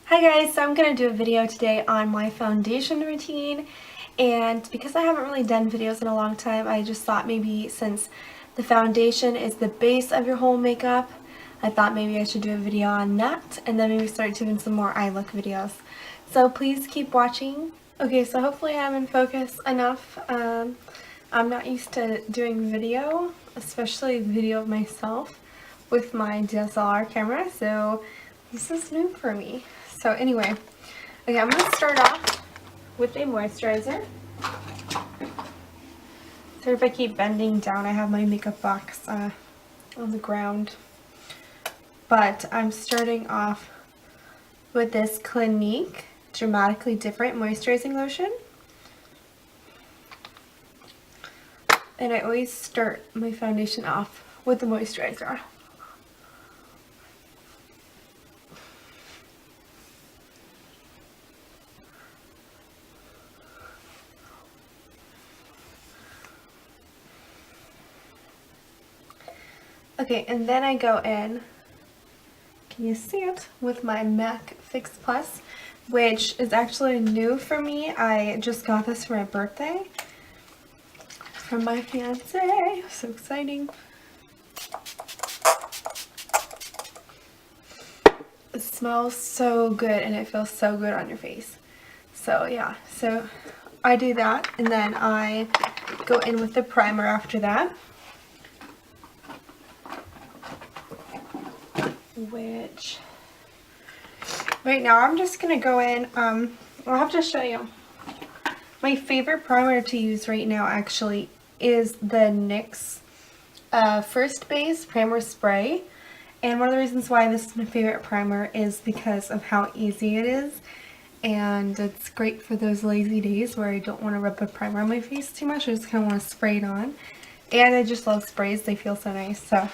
Hi guys, so I'm going to do a video today on my foundation routine, and because I haven't really done videos in a long time, I just thought maybe since the foundation is the base of your whole makeup, I thought maybe I should do a video on that and then maybe start doing some more eye look videos. So please keep watching. Okay, so hopefully I'm in focus enough. I'm not used to doing video, especially video of myself with my DSLR camera, so this is new for me. So anyway, okay, I'm going to start off with a moisturizer. So if I keep bending down, I have my makeup box on the ground. But I'm starting off with this Clinique Dramatically Different Moisturizing Lotion. And I always start my foundation off with the moisturizer. Okay, and then I go in, can you see it, with my MAC Fix Plus, which is actually new for me. I just got this for my birthday from my fiance. So exciting. It smells so good and it feels so good on your face. So yeah, so I do that and then I go in with the primer after that, which right now I'm just gonna go in. I'll have to show you. My favorite primer to use right now actually is the NYX First Base Primer Spray. And one of the reasons why this is my favorite primer is because of how easy it is. And it's great for those lazy days where I don't want to rub a primer on my face too much. I just kind of want to spray it on. And I just love sprays. They feel so nice. So,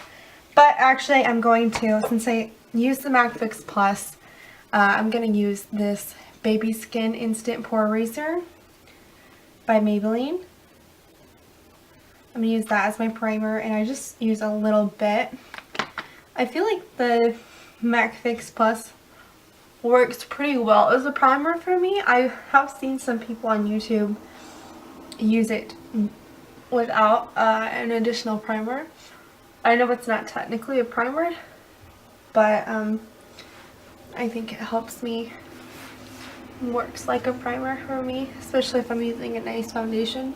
but actually I'm going to, since I use the MAC Fix Plus, I'm going to use this Baby Skin Instant Pore Eraser by Maybelline. I'm going to use that as my primer, and I just use a little bit. I feel like the MAC Fix Plus works pretty well as a primer for me. I have seen some people on YouTube use it without an additional primer. I know it's not technically a primer, but I think it helps me, works like a primer for me, especially if I'm using a nice foundation.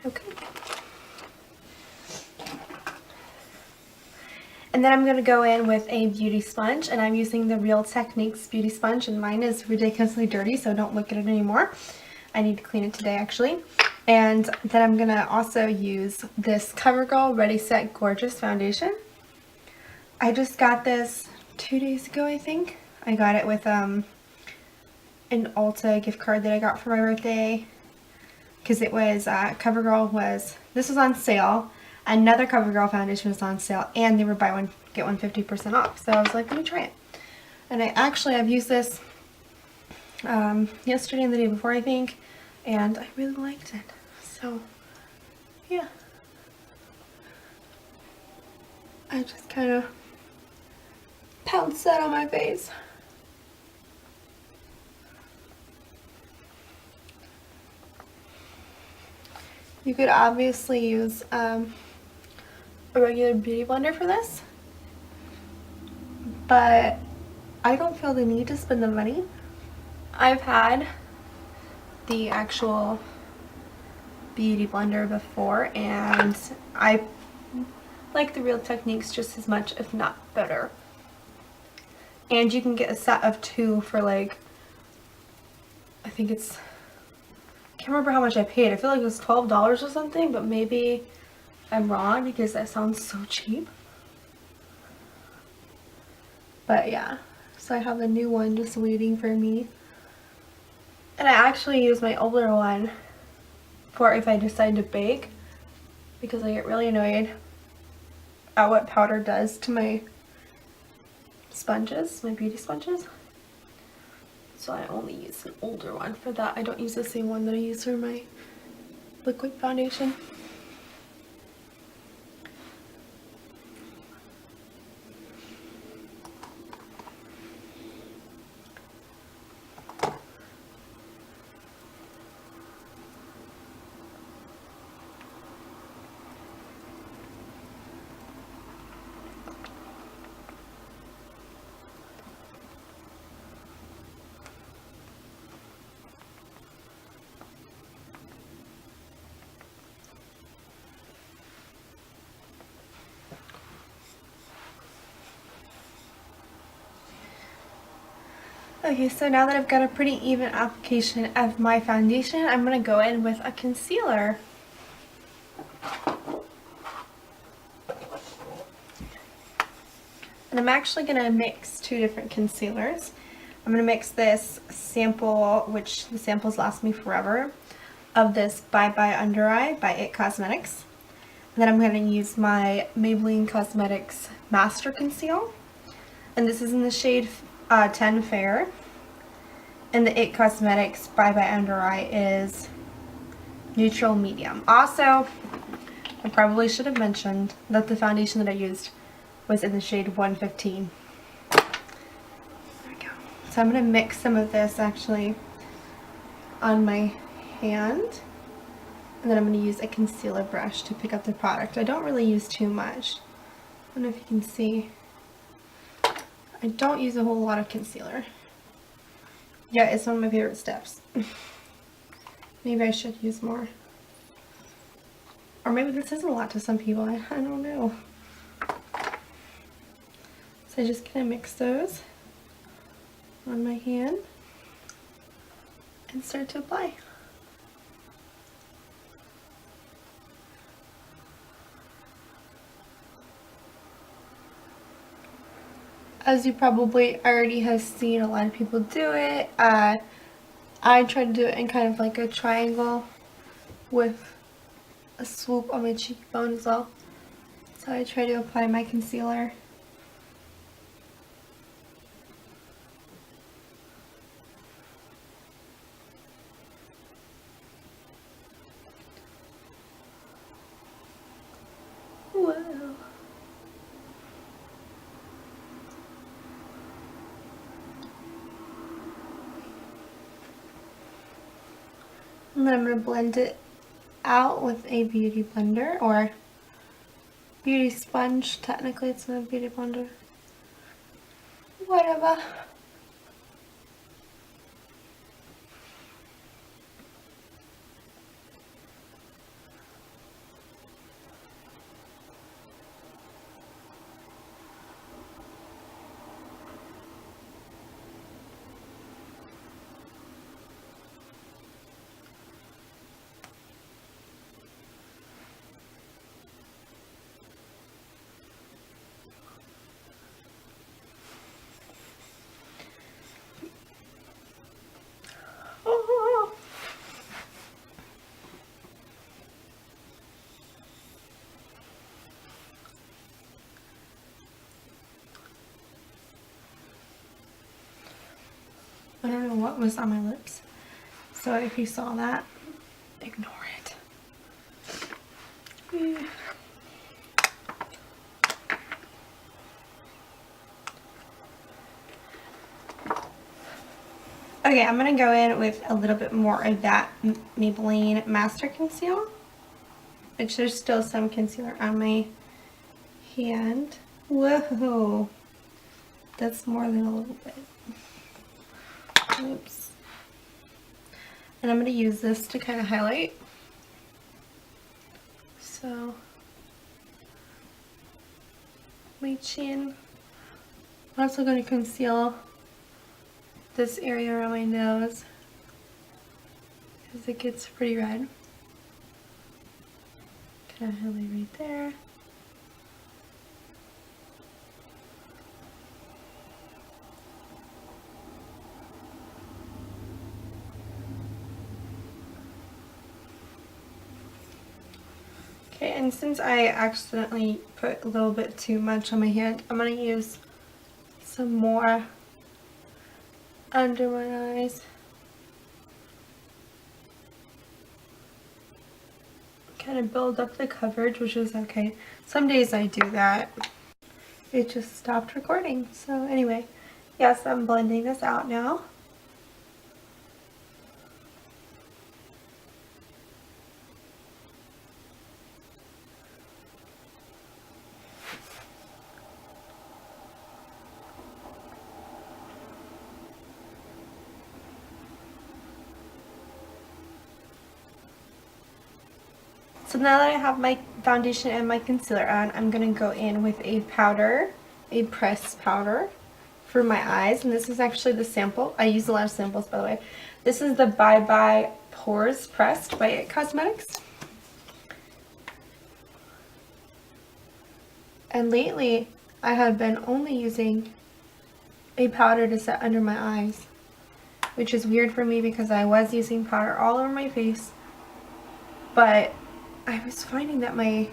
Okay. And then I'm going to go in with a beauty sponge, and I'm using the Real Techniques beauty sponge, and mine is ridiculously dirty, so don't look at it anymore. I need to clean it today actually. And then I'm going to also use this CoverGirl Ready Set Gorgeous foundation. I just got this 2 days ago, I think. I got it with an Ulta gift card that I got for my birthday, because it was, CoverGirl was, this was on sale. Another CoverGirl foundation was on sale, and they were buy one, get one 50% off. So I was like, let me try it. And I've used this yesterday and the day before, I think, and I really liked it. So, yeah. I just kind of pounced that on my face. You could obviously use a regular beauty blender for this, but I don't feel the need to spend the money. I've had the actual beauty blender before, and I like the Real Techniques just as much, if not better. And you can get a set of 2 for like, I think it's, I can't remember how much I paid. I feel like it was $12 or something, but maybe I'm wrong because that sounds so cheap. But yeah, so I have a new one just waiting for me. And I actually use my older one for if I decide to bake, because I get really annoyed at what powder does to my sponges, my beauty sponges. So I only use an older one for that. I don't use the same one that I use for my liquid foundation. Okay, so now that I've got a pretty even application of my foundation, I'm going to go in with a concealer. And I'm actually going to mix two different concealers. I'm going to mix this sample, which the samples last me forever, of this Bye Bye Under Eye by IT Cosmetics. And then I'm going to use my Maybelline Cosmetics Master Conceal. And this is in the shade 10 Fair. And the IT Cosmetics Bye Bye Under Eye is Neutral Medium. Also, I probably should have mentioned that the foundation that I used was in the shade 115. There we go. So I'm going to mix some of this actually on my hand. And then I'm going to use a concealer brush to pick up the product. I don't really use too much. I don't know if you can see. I don't use a whole lot of concealer. Yeah, it's one of my favorite steps. Maybe I should use more. Or maybe this isn't a lot to some people. I don't know. So I just kind of mix those on my hand and start to apply. As you probably already have seen, a lot of people do it. I try to do it in kind of like a triangle with a swoop on my cheekbone as well. So I try to apply my concealer. Whoa. And then I'm going to blend it out with a beauty blender, or beauty sponge. Technically it's not a beauty blender. Whatever. I don't know what was on my lips, so if you saw that, ignore it. Okay, I'm going to go in with a little bit more of that Maybelline Master Conceal, which there's still some concealer on my hand. Whoa, that's more than a little bit. Oops. And I'm going to use this to kind of highlight. So, my chin. I'm also going to conceal this area around my nose because it gets pretty red. Kind of highlight right there. Okay, and since I accidentally put a little bit too much on my hand, I'm going to use some more under my eyes. Kind of build up the coverage, which is okay. Some days I do that. It just stopped recording. So anyway, yes, I'm blending this out now. So now that I have my foundation and my concealer on, I'm going to go in with a powder, a pressed powder for my eyes, and this is actually the sample. I use a lot of samples, by the way. This is the Bye Bye Pores Pressed by It Cosmetics. And lately, I have been only using a powder to set under my eyes, which is weird for me because I was using powder all over my face, but I was finding that my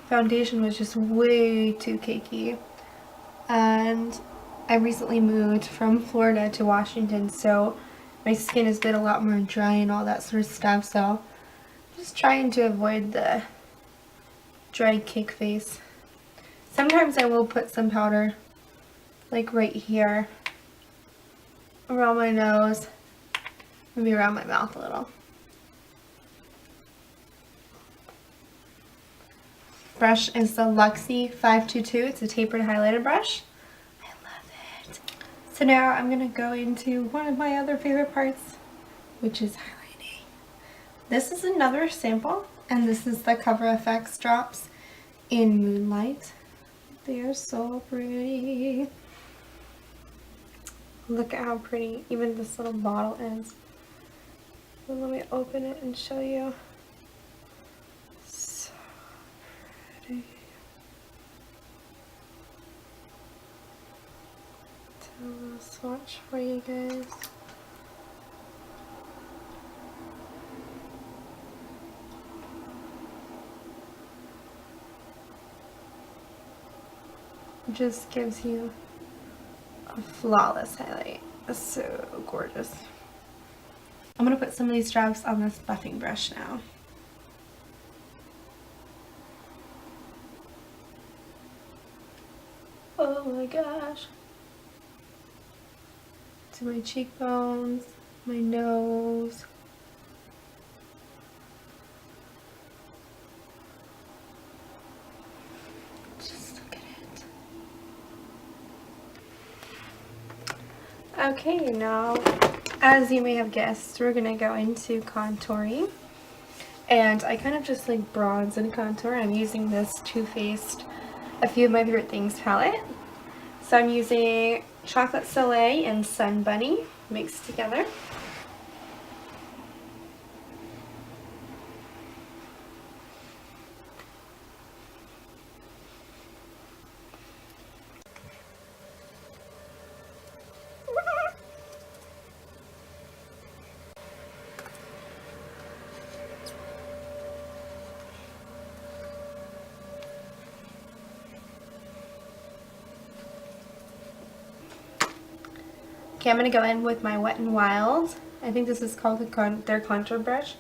foundation was just way too cakey. And I recently moved from Florida to Washington, so my skin has been a lot more dry and all that sort of stuff, so I'm just trying to avoid the dry cake face. Sometimes I will put some powder, like right here, around my nose, maybe around my mouth a little. Brush is the Luxie 522. It's a tapered highlighter brush. I love it. So now I'm going to go into one of my other favorite parts, which is highlighting. This is another sample, and this is the Cover FX drops in Moonlight. They are so pretty. Look at how pretty even this little bottle is. Well, let me open it and show you. So pretty. Do a little swatch for you guys. Just gives you a flawless highlight. It's so gorgeous. I'm going to put some of these drops on this buffing brush now. Oh my gosh. To my cheekbones, my nose. Okay, now, as you may have guessed, we're going to go into contouring. And I kind of just like bronze and contour. I'm using this Too Faced A Few of My Favorite Things palette. So I'm using Chocolate Soleil and Sun Bunny mixed together. Okay, I'm going to go in with my Wet n Wild. I think this is called their contour brush.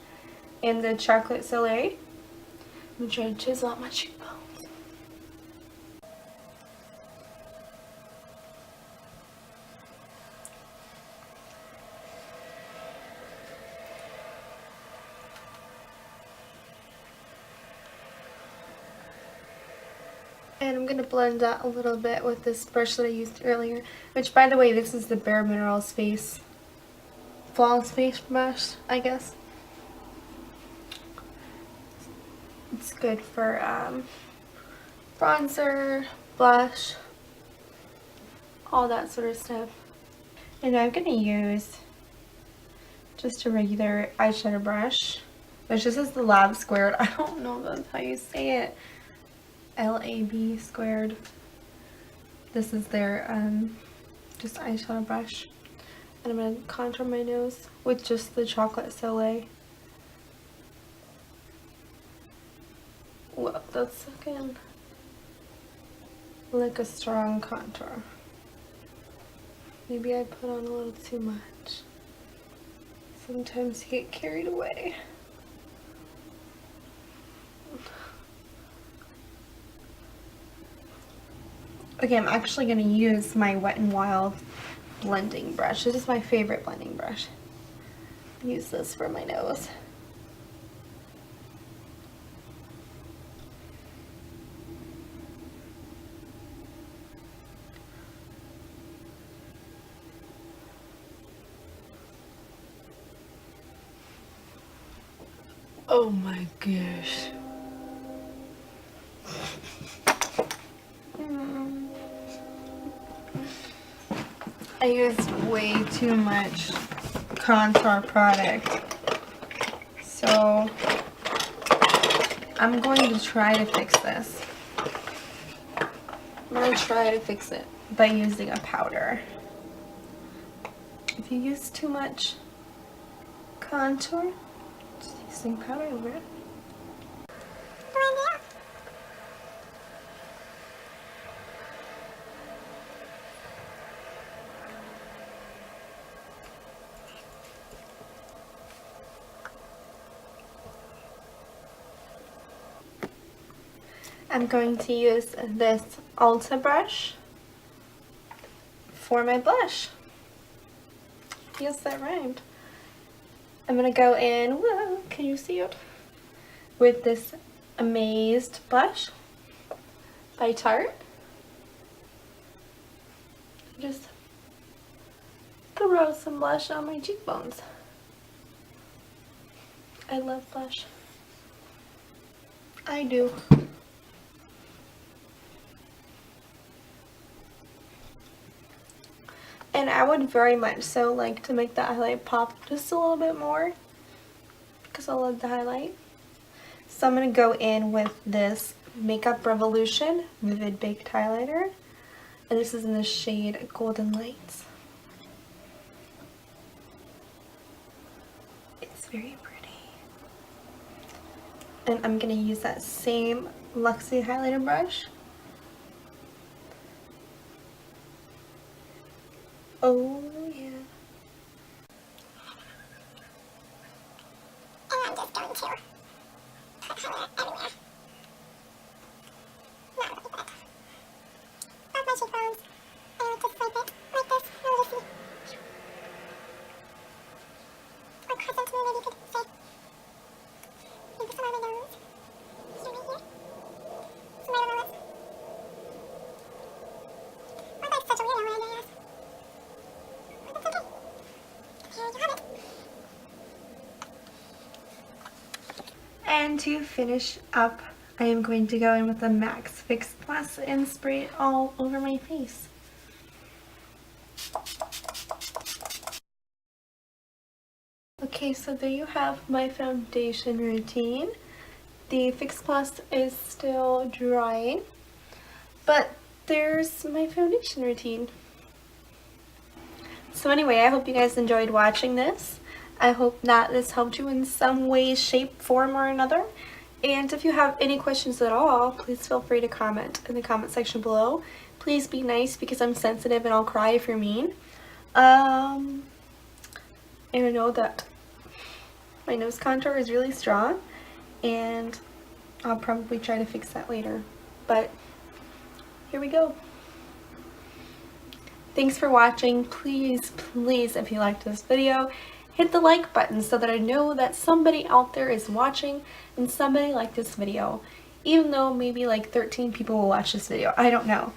And the Chocolate Soleil. I'm going to try to chisel out my cheekbones. And I'm going to blend that a little bit with this brush that I used earlier. Which, by the way, this is the Bare Minerals Face Flawless Face Brush, I guess. It's good for bronzer, blush, all that sort of stuff. And I'm going to use just a regular eyeshadow brush, which this is the Lab Squared. I don't know if that's how you say it. LAB Squared. This is their just eyeshadow brush. And I'm going to contour my nose with just the Chocolate Soleil. Whoa, that's looking like a strong contour. Maybe I put on a little too much. Sometimes you get carried away. Okay, I'm actually going to use my Wet n Wild blending brush. This is my favorite blending brush. Use this for my nose. Oh my gosh. I used way too much contour product. So I'm going to try to fix this. I'm going to try to fix it by using a powder. If you use too much contour, just using powder over it. I'm going to use this Ulta brush for my blush. Yes, that rhymed. I'm going to go in, whoa, can you see it? With this Amazed blush by Tarte. Just throw some blush on my cheekbones. I love blush. I do. And I would very much so like to make the highlight pop just a little bit more because I love the highlight. So I'm going to go in with this Makeup Revolution Vivid Baked Highlighter. And this is in the shade Golden Lights. It's very pretty. And I'm going to use that same Luxie highlighter brush. Oh yeah. And I'm just going to put highlight everywhere. Not like that. Above my cheekbones. And just swipe it like this. Noticing. Or crescent moon, maybe you could say. Maybe some on my nose. Here, right here. Some right on my lips. Well, that's such a weird line, I guess. But that's okay. Here you have it. And to finish up, I am going to go in with the Max Fix Plus and spray it all over my face. Okay, so there you have my foundation routine. The Fix Plus is still drying, but there's my foundation routine. So anyway, I hope you guys enjoyed watching this. I hope that this helped you in some way, shape, form, or another. And if you have any questions at all, please feel free to comment in the comment section below. Please be nice because I'm sensitive and I'll cry if you're mean. And I know that my nose contour is really strong and I'll probably try to fix that later. But here we go. Thanks for watching. Please, please, if you liked this video, hit the like button so that I know that somebody out there is watching and somebody liked this video. Even though maybe like 13 people will watch this video. I don't know.